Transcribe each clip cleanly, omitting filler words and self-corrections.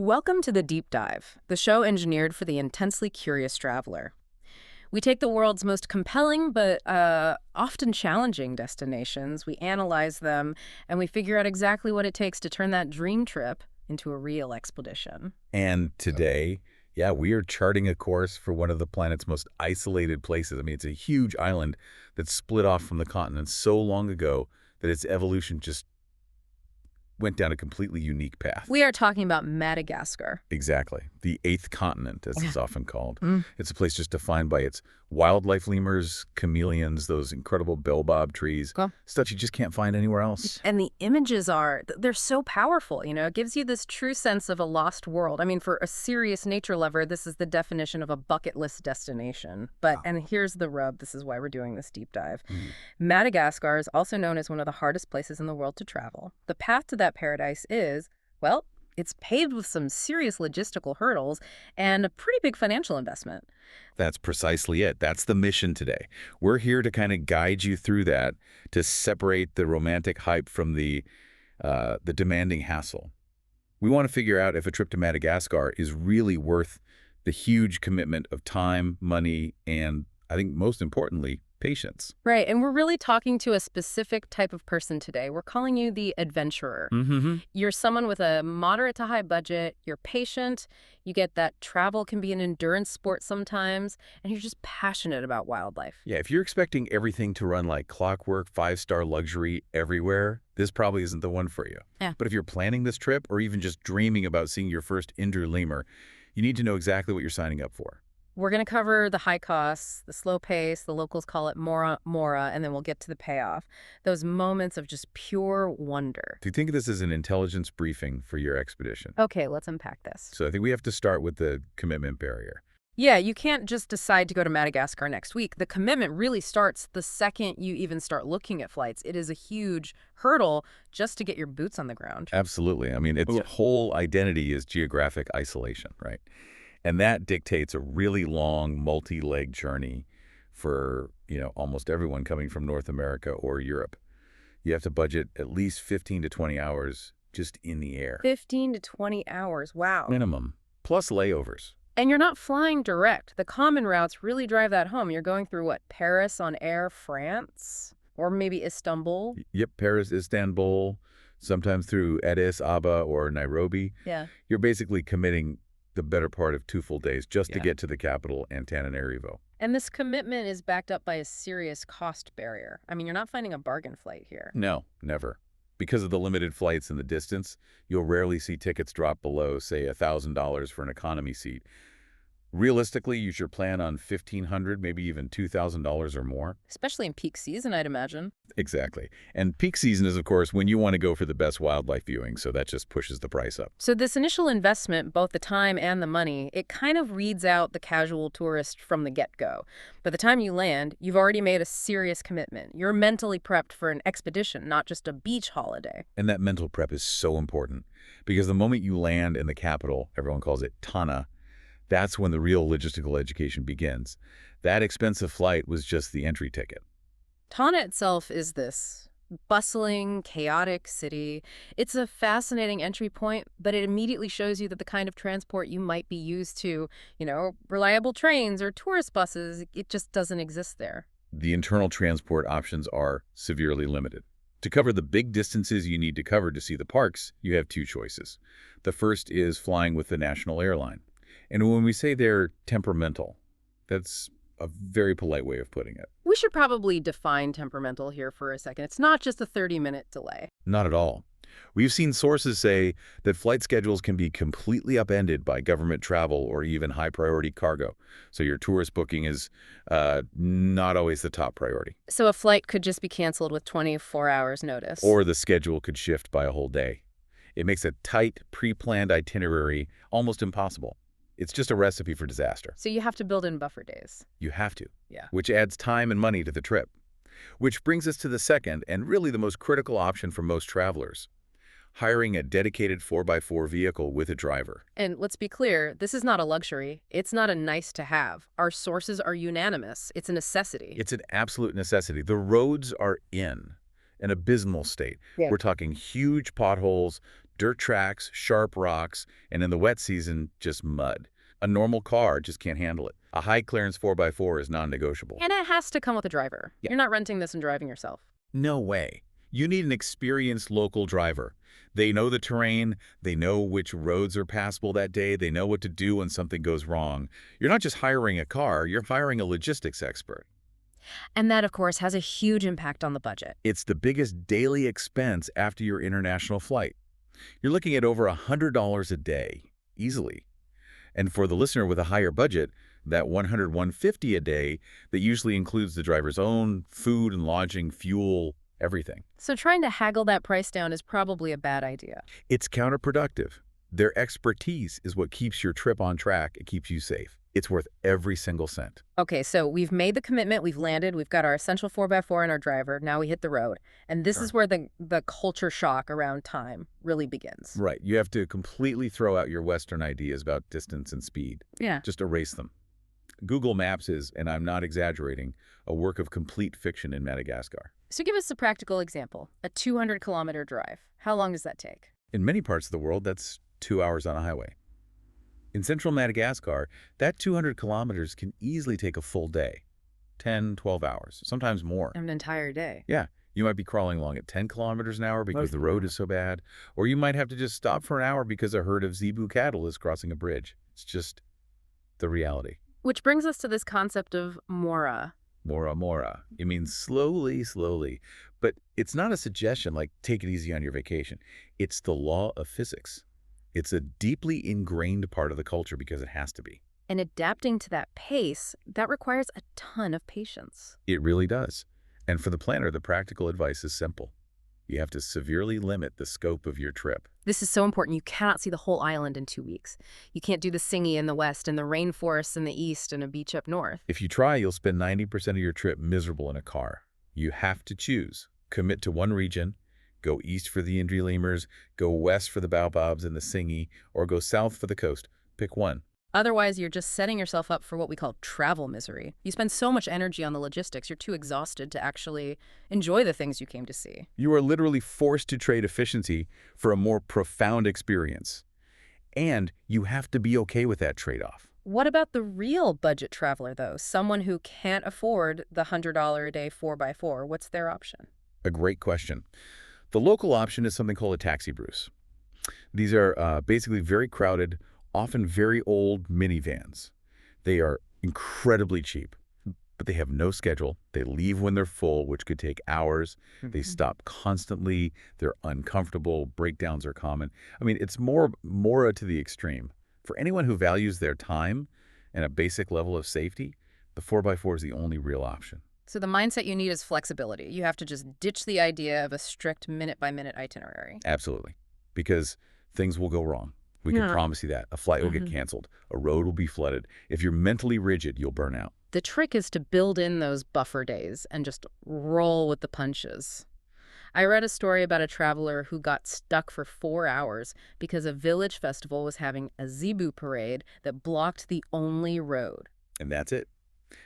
Welcome to The Deep Dive, the show engineered for the intensely curious traveler. We take the world's most compelling but often challenging destinations, we analyze them, and we figure out exactly what it takes to turn that dream trip into a real expedition. And today, yeah, we are charting a course for one of the planet's most isolated places. I mean, it's a huge island that's split off from the continent so long ago that its evolution just went down a completely unique path. We are talking about Madagascar. Exactly. The eighth continent, as it's often called. Mm. It's a place just defined by its wildlife lemurs, chameleons, those incredible baobab trees, Cool. stuff you just can't find anywhere else. And the images they're so powerful, it gives you this true sense of a lost world. I mean, for a serious nature lover, this is the definition of a bucket list destination. And here's the rub, this is why we're doing this deep dive. Madagascar is also known as one of the hardest places in the world to travel. The path to that paradise is, well, it's paved with some serious logistical hurdles and a pretty big financial investment. That's precisely it. That's the mission today. We're here to kind of guide you through that, to separate the romantic hype from the demanding hassle. We want to figure out if a trip to Madagascar is really worth the huge commitment of time, money, and I think most importantly, patience. Right, and we're really talking to a specific type of person today. We're calling you the adventurer. Mm-hmm. You're someone with a moderate to high budget, you're patient, you get that travel can be an endurance sport sometimes, and you're just passionate about wildlife. Yeah, if you're expecting everything to run like clockwork, five-star luxury everywhere, this probably isn't the one for you. Yeah. But if you're planning this trip or even just dreaming about seeing your first indoor lemur, you need to know exactly what you're signing up for. We're going to cover the high costs, the slow pace, the locals call it mora mora, and then we'll get to the payoff. Those moments of just pure wonder. Do you think of this as an intelligence briefing for your expedition? Okay, let's unpack this. So I think we have to start with the commitment barrier. Yeah, you can't just decide to go to Madagascar next week. The commitment really starts the second you even start looking at flights. It is a huge hurdle just to get your boots on the ground. Absolutely. I mean, its whole identity is geographic isolation, right? And that dictates a really long, multi-leg journey for, almost everyone coming from North America or Europe. You have to budget at least 15 to 20 hours just in the air. 15 to 20 hours, wow. Minimum, plus layovers. And you're not flying direct. The common routes really drive that home. You're going through, Paris on Air France? Or maybe Istanbul? Yep, Paris, Istanbul, sometimes through Addis Ababa or Nairobi. Yeah. You're basically committing the better part of 2 full days just to get to the capital, Antananarivo. And this commitment is backed up by a serious cost barrier. I mean, you're not finding a bargain flight here. No, never. Because of the limited flights and the distance, you'll rarely see tickets drop below, say, $1,000 for an economy seat. Realistically, you should plan on $1,500, maybe even $2,000 or more. Especially in peak season, I'd imagine. Exactly. And peak season is, of course, when you want to go for the best wildlife viewing, so that just pushes the price up. So this initial investment, both the time and the money, it kind of reads out the casual tourist from the get-go. By the time you land, you've already made a serious commitment. You're mentally prepped for an expedition, not just a beach holiday. And that mental prep is so important, because the moment you land in the capital, everyone calls it Tana, that's when the real logistical education begins. That expensive flight was just the entry ticket. Tana itself is this bustling, chaotic city. It's a fascinating entry point, but it immediately shows you that the kind of transport you might be used to, reliable trains or tourist buses, it just doesn't exist there. The internal transport options are severely limited. To cover the big distances you need to cover to see the parks, you have 2 choices. The first is flying with the national airline. And when we say they're temperamental, that's a very polite way of putting it. We should probably define temperamental here for a second. It's not just a 30-minute delay. Not at all. We've seen sources say that flight schedules can be completely upended by government travel or even high-priority cargo. So your tourist booking is not always the top priority. So a flight could just be canceled with 24 hours notice. Or the schedule could shift by a whole day. It makes a tight, pre-planned itinerary almost impossible. It's just a recipe for disaster. So you have to build in buffer days. You have to. Yeah. Which adds time and money to the trip. Which brings us to the second and really the most critical option for most travelers: hiring a dedicated 4x4 vehicle with a driver. And let's be clear, this is not a luxury. It's not a nice to have. Our sources are unanimous. It's a necessity. It's an absolute necessity. The roads are in an abysmal state. Yeah. We're talking huge potholes, Dirt tracks, sharp rocks, and in the wet season, just mud. A normal car just can't handle it. A high-clearance 4x4 is non-negotiable. And it has to come with a driver. Yeah. You're not renting this and driving yourself. No way. You need an experienced local driver. They know the terrain, they know which roads are passable that day, they know what to do when something goes wrong. You're not just hiring a car, you're hiring a logistics expert. And that, of course, has a huge impact on the budget. It's the biggest daily expense after your international flight. You're looking at over $100 a day, easily. And for the listener with a higher budget, that $100, $150 a day, that usually includes the driver's own food and lodging, fuel, everything. So trying to haggle that price down is probably a bad idea. It's counterproductive. Their expertise is what keeps your trip on track. It keeps you safe. It's worth every single cent. Okay, so we've made the commitment, we've landed, we've got our essential 4x4 and our driver, now we hit the road. And this is where the culture shock around time really begins. Right. You have to completely throw out your Western ideas about distance and speed. Yeah. Just erase them. Google Maps is, and I'm not exaggerating, a work of complete fiction in Madagascar. So give us a practical example. A 200-kilometer drive. How long does that take? In many parts of the world, that's 2 hours on a highway. In central Madagascar, that 200 kilometers can easily take a full day, 10, 12 hours, sometimes more. An entire day. Yeah, you might be crawling along at 10 kilometers an hour because the road is so bad, or you might have to just stop for an hour because a herd of zebu cattle is crossing a bridge. It's just the reality. Which brings us to this concept of mora. Mora mora. It means slowly, slowly. But it's not a suggestion like take it easy on your vacation. It's the law of physics. It's a deeply ingrained part of the culture because it has to be. And adapting to that pace, that requires a ton of patience. It really does. And for the planner, the practical advice is simple. You have to severely limit the scope of your trip. This is so important. You cannot see the whole island in 2 weeks. You can't do the Singi in the west and the rainforests in the east and a beach up north. If you try, you'll spend 90% of your trip miserable in a car. You have to choose. Commit to one region, go east for the Indri lemurs, go west for the baobabs and the Singi, or go south for the coast. Pick one. Otherwise, you're just setting yourself up for what we call travel misery. You spend so much energy on the logistics, you're too exhausted to actually enjoy the things you came to see. You are literally forced to trade efficiency for a more profound experience. And you have to be okay with that trade-off. What about the real budget traveler, though? Someone who can't afford the $100 a day 4x4. What's their option? A great question. The local option is something called a taxi, Bruce. These are basically very crowded, often very old minivans. They are incredibly cheap, but they have no schedule. They leave when they're full, which could take hours. They stop constantly. They're uncomfortable. Breakdowns are common. I mean, it's more to the extreme. For anyone who values their time and a basic level of safety, the 4x4 is the only real option. So the mindset you need is flexibility. You have to just ditch the idea of a strict minute-by-minute itinerary. Absolutely, because things will go wrong. We can promise you that. A flight will get canceled. A road will be flooded. If you're mentally rigid, you'll burn out. The trick is to build in those buffer days and just roll with the punches. I read a story about a traveler who got stuck for 4 hours because a village festival was having a zebu parade that blocked the only road. And that's it.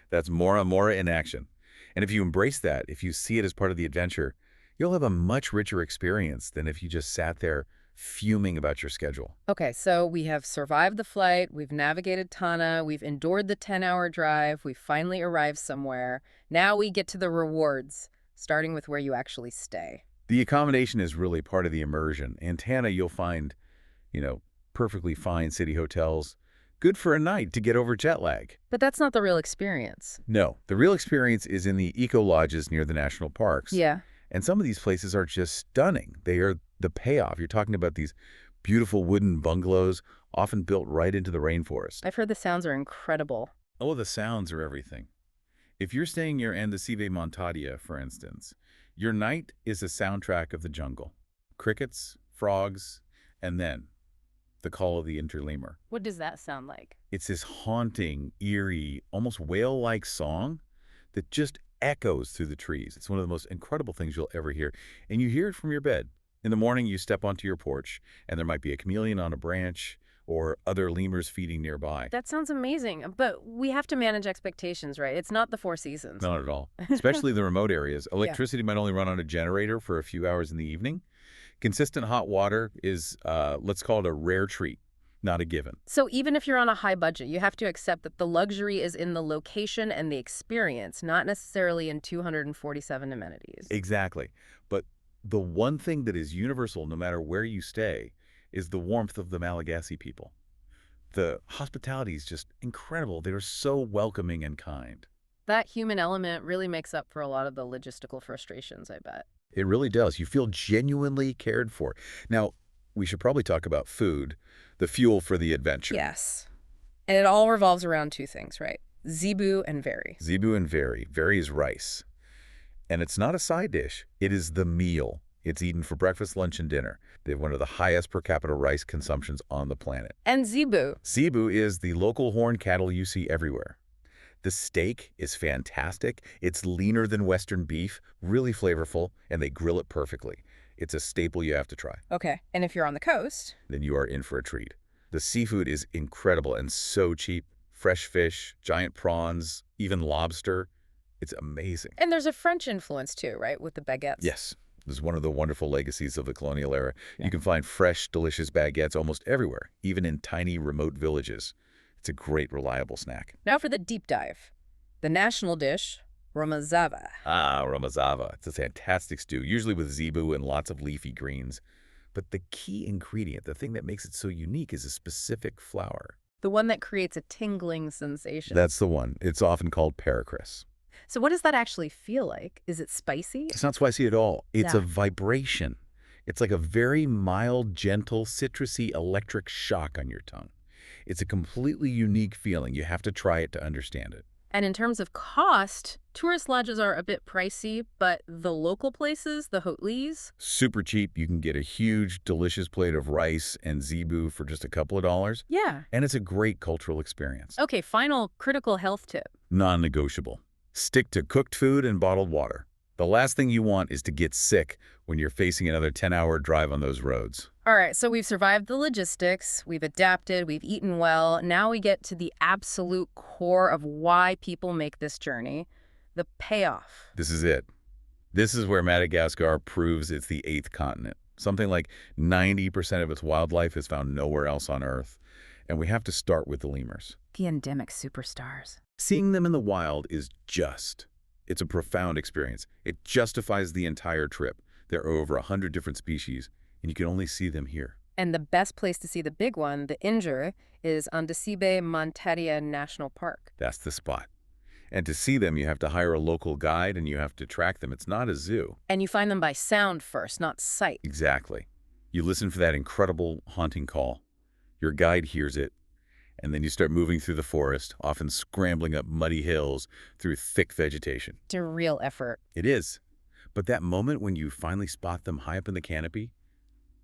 That's Mora Mora in action. And if you embrace that, if you see it as part of the adventure, you'll have a much richer experience than if you just sat there fuming about your schedule. Okay, so we have survived the flight, we've navigated Tana, we've endured the 10-hour drive, we've finally arrived somewhere. Now we get to the rewards, starting with where you actually stay. The accommodation is really part of the immersion. In Tana, you'll find, perfectly fine city hotels, good for a night to get over jet lag. But that's not the real experience. No, the real experience is in the eco-lodges near the national parks. Yeah. And some of these places are just stunning. They are the payoff. You're talking about these beautiful wooden bungalows, often built right into the rainforest. I've heard the sounds are incredible. Oh, the sounds are everything. If you're staying near Andesive Montadia, for instance, your night is a soundtrack of the jungle. Crickets, frogs, and then the call of the interlemur. What does that sound like? It's this haunting, eerie, almost whale-like song that just echoes through the trees. It's one of the most incredible things you'll ever hear. And you hear it from your bed. In the morning, you step onto your porch, and there might be a chameleon on a branch or other lemurs feeding nearby. That sounds amazing, but we have to manage expectations, right? It's not the Four Seasons. Not at all. Especially the remote areas. Electricity might only run on a generator for a few hours in the evening. Consistent hot water is, let's call it a rare treat, not a given. So even if you're on a high budget, you have to accept that the luxury is in the location and the experience, not necessarily in 247 amenities. Exactly. But the one thing that is universal no matter where you stay is the warmth of the Malagasy people. The hospitality is just incredible. They are so welcoming and kind. That human element really makes up for a lot of the logistical frustrations, I bet. It really does. You feel genuinely cared for. Now, we should probably talk about food, the fuel for the adventure. Yes. And it all revolves around two things, right? Zebu and Very. Zebu and Very. Very is rice. And it's not a side dish. It is the meal. It's eaten for breakfast, lunch, and dinner. They have one of the highest per capita rice consumptions on the planet. And Zebu. Zebu is the local horned cattle you see everywhere. The steak is fantastic. It's leaner than Western beef, really flavorful, and they grill it perfectly. It's a staple you have to try. Okay. And if you're on the coast? Then you are in for a treat. The seafood is incredible and so cheap. Fresh fish, giant prawns, even lobster. It's amazing. And there's a French influence too, right? With the baguettes. Yes. This is one of the wonderful legacies of the colonial era. Yeah. You can find fresh, delicious baguettes almost everywhere, even in tiny, remote villages. It's a great, reliable snack. Now for the deep dive. The national dish, romazava. Ah, romazava. It's a fantastic stew, usually with zebu and lots of leafy greens. But the key ingredient, the thing that makes it so unique, is a specific flour. The one that creates a tingling sensation. That's the one. It's often called paracris. So what does that actually feel like? Is it spicy? It's not spicy at all. It's Yeah. a vibration. It's like a very mild, gentle, citrusy electric shock on your tongue. It's a completely unique feeling. You have to try it to understand it. And in terms of cost, tourist lodges are a bit pricey, but the local places, the hotels, Super cheap. You can get a huge, delicious plate of rice and zebu for just a couple of dollars. yeah. And it's a great cultural experience. Okay, final critical health tip. Non-negotiable. Stick to cooked food and bottled water. The last thing you want is to get sick when you're facing another 10-hour drive on those roads. All right, so we've survived the logistics, we've adapted, we've eaten well. Now we get to the absolute core of why people make this journey, the payoff. This is it. This is where Madagascar proves it's the eighth continent. Something like 90% of its wildlife is found nowhere else on Earth. And we have to start with the lemurs. The endemic superstars. Seeing them in the wild is it's a profound experience. It justifies the entire trip. There are over 100 different species, and you can only see them here. And the best place to see the big one, the Injure, is Unmissable Montadia National Park. That's the spot. And to see them, you have to hire a local guide, and you have to track them. It's not a zoo. And you find them by sound first, not sight. Exactly. You listen for that incredible, haunting call. Your guide hears it, and then you start moving through the forest, often scrambling up muddy hills through thick vegetation. It's a real effort. It is. But that moment when you finally spot them high up in the canopy,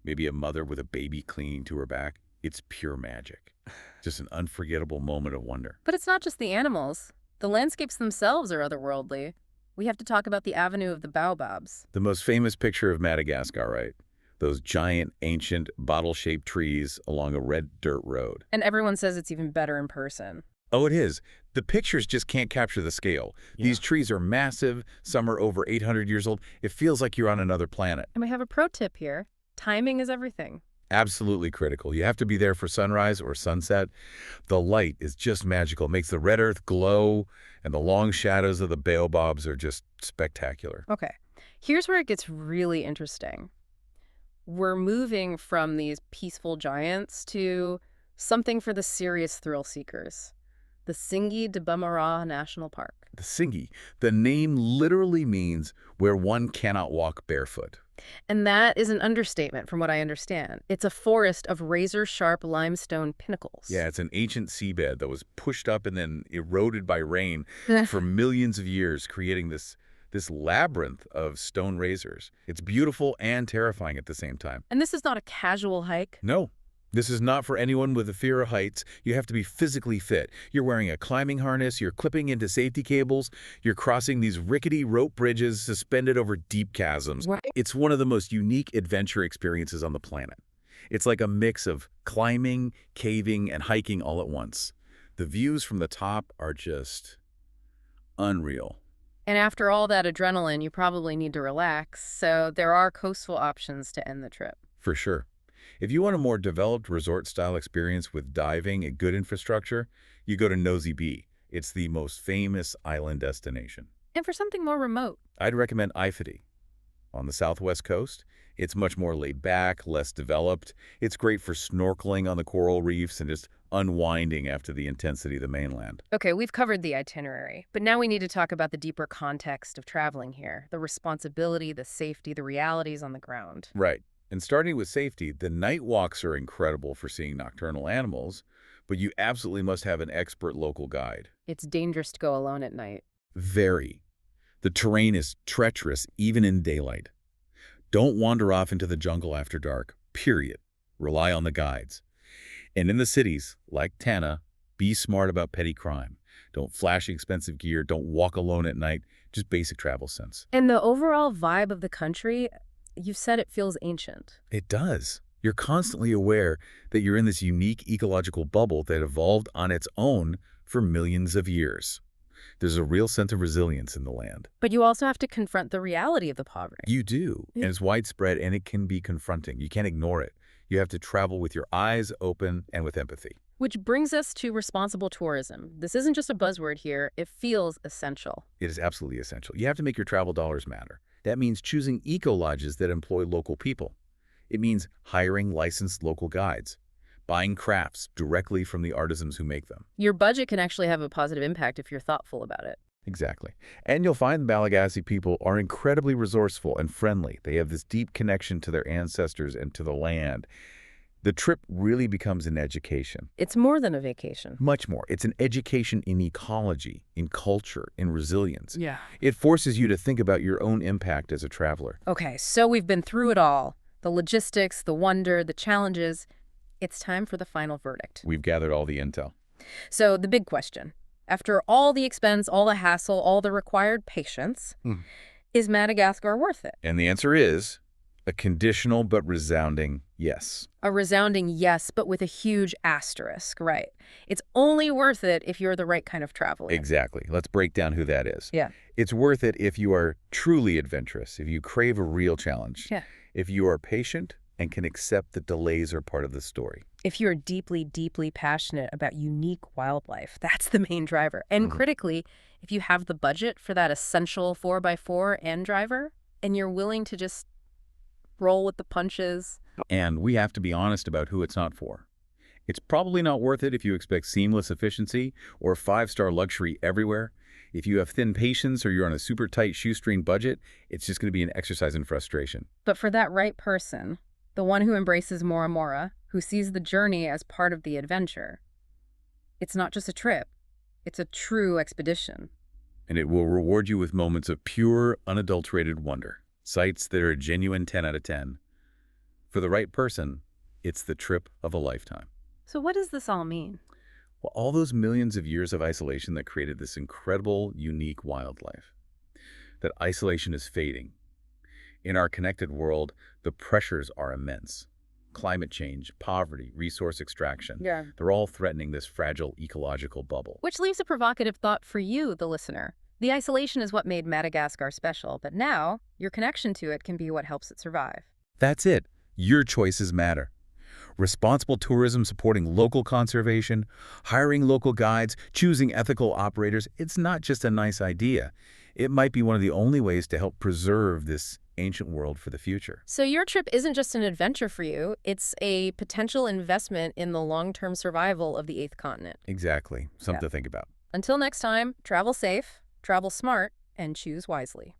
maybe a mother with a baby clinging to her back, it's pure magic. Just an unforgettable moment of wonder. But it's not just the animals. The landscapes themselves are otherworldly. We have to talk about the Avenue of the Baobabs. The most famous picture of Madagascar, right? Those giant, ancient, bottle-shaped trees along a red dirt road. And everyone says it's even better in person. Oh, it is. The pictures just can't capture the scale. Yeah. These trees are massive. Some are over 800 years old. It feels like you're on another planet. And we have a pro tip here. Timing is everything. Absolutely critical. You have to be there for sunrise or sunset. The light is just magical. It makes the red earth glow, and the long shadows of the baobabs are just spectacular. Okay, here's where it gets really interesting. We're moving from these peaceful giants to something for the serious thrill seekers. The Tsingy de Bamara National Park. The Tsingy, the name literally means where one cannot walk barefoot. And that is an understatement from what I understand. It's a forest of razor-sharp limestone pinnacles. Yeah, it's an ancient seabed that was pushed up and then eroded by rain for millions of years, creating this labyrinth of stone razors. It's beautiful and terrifying at the same time. And this is not a casual hike. No, this is not for anyone with a fear of heights. You have to be physically fit. You're wearing a climbing harness, you're clipping into safety cables, you're crossing these rickety rope bridges suspended over deep chasms. Right. It's one of the most unique adventure experiences on the planet. It's like a mix of climbing, caving, and hiking all at once. The views from the top are just unreal. And after all that adrenaline, you probably need to relax, so there are coastal options to end the trip. For sure. If you want a more developed resort-style experience with diving and good infrastructure, you go to Nosy Be. It's the most famous island destination. And for something more remote, I'd recommend Ifity. On the southwest coast, it's much more laid back, less developed. It's great for snorkeling on the coral reefs and just unwinding after the intensity of the mainland. okay, we've covered the itinerary, but now we need to talk about the deeper context of traveling here, the responsibility, the safety, the realities on the ground. Right. And starting with safety, the night walks are incredible for seeing nocturnal animals, but you absolutely must have an expert local guide. It's dangerous to go alone at night. Very. The terrain is treacherous even in daylight. Don't wander off into the jungle after dark, period. Rely on the guides. And in the cities, like Tana, be smart about petty crime. Don't flash expensive gear, don't walk alone at night, just basic travel sense. And the overall vibe of the country, you said it feels ancient. It does. You're constantly aware that you're in this unique ecological bubble that evolved on its own for millions of years. There's a real sense of resilience in the land. But you also have to confront the reality of the poverty. You do, and it's widespread, and it can be confronting. You can't ignore it. You have to travel with your eyes open and with empathy. Which brings us to responsible tourism. This isn't just a buzzword here, it feels essential. It is absolutely essential. You have to make your travel dollars matter. That means choosing eco-lodges that employ local people. It means hiring licensed local guides, buying crafts directly from the artisans who make them. Your budget can actually have a positive impact if you're thoughtful about it. Exactly. And you'll find Malagasy people are incredibly resourceful and friendly. They have this deep connection to their ancestors and to the land. The trip really becomes an education. It's more than a vacation. Much more. It's an education in ecology, in culture, in resilience. Yeah. It forces you to think about your own impact as a traveler. Okay, so we've been through it all. The logistics, the wonder, the challenges. It's time for the final verdict. We've gathered all the intel. So the big question. After all the expense, all the hassle, all the required patience, is Madagascar worth it? And the answer is a conditional but resounding yes. A resounding yes, but with a huge asterisk, right? It's only worth it if you're the right kind of traveler. Exactly. Let's break down who that is. Yeah. It's worth it if you are truly adventurous, if you crave a real challenge, Yeah. if you are patient and can accept that delays are part of the story. If you're deeply, deeply passionate about unique wildlife, that's the main driver. And critically, if you have the budget for that essential 4x4 and driver, and you're willing to just roll with the punches. And we have to be honest about who it's not for. It's probably not worth it if you expect seamless efficiency or 5-star luxury everywhere. If you have thin patience or you're on a super tight shoestring budget, it's just going to be an exercise in frustration. But for that right person, the one who embraces Mora Mora, who sees the journey as part of the adventure, it's not just a trip, it's a true expedition. And it will reward you with moments of pure, unadulterated wonder. Sights that are a genuine 10 out of 10. For the right person, it's the trip of a lifetime. So what does this all mean? Well, all those millions of years of isolation that created this incredible, unique wildlife. That isolation is fading. In our connected world, the pressures are immense. Climate change, poverty, resource extraction. Yeah. They're all threatening this fragile ecological bubble. Which leaves a provocative thought for you, the listener. The isolation is what made Madagascar special, but now your connection to it can be what helps it survive. That's it. Your choices matter. Responsible tourism supporting local conservation, hiring local guides, choosing ethical operators, it's not just a nice idea. It might be one of the only ways to help preserve this ancient world for the future. So your trip isn't just an adventure for you, it's a potential investment in the long-term survival of the 8th continent. Exactly. Something to think about. Until next time, travel safe, travel smart, and choose wisely.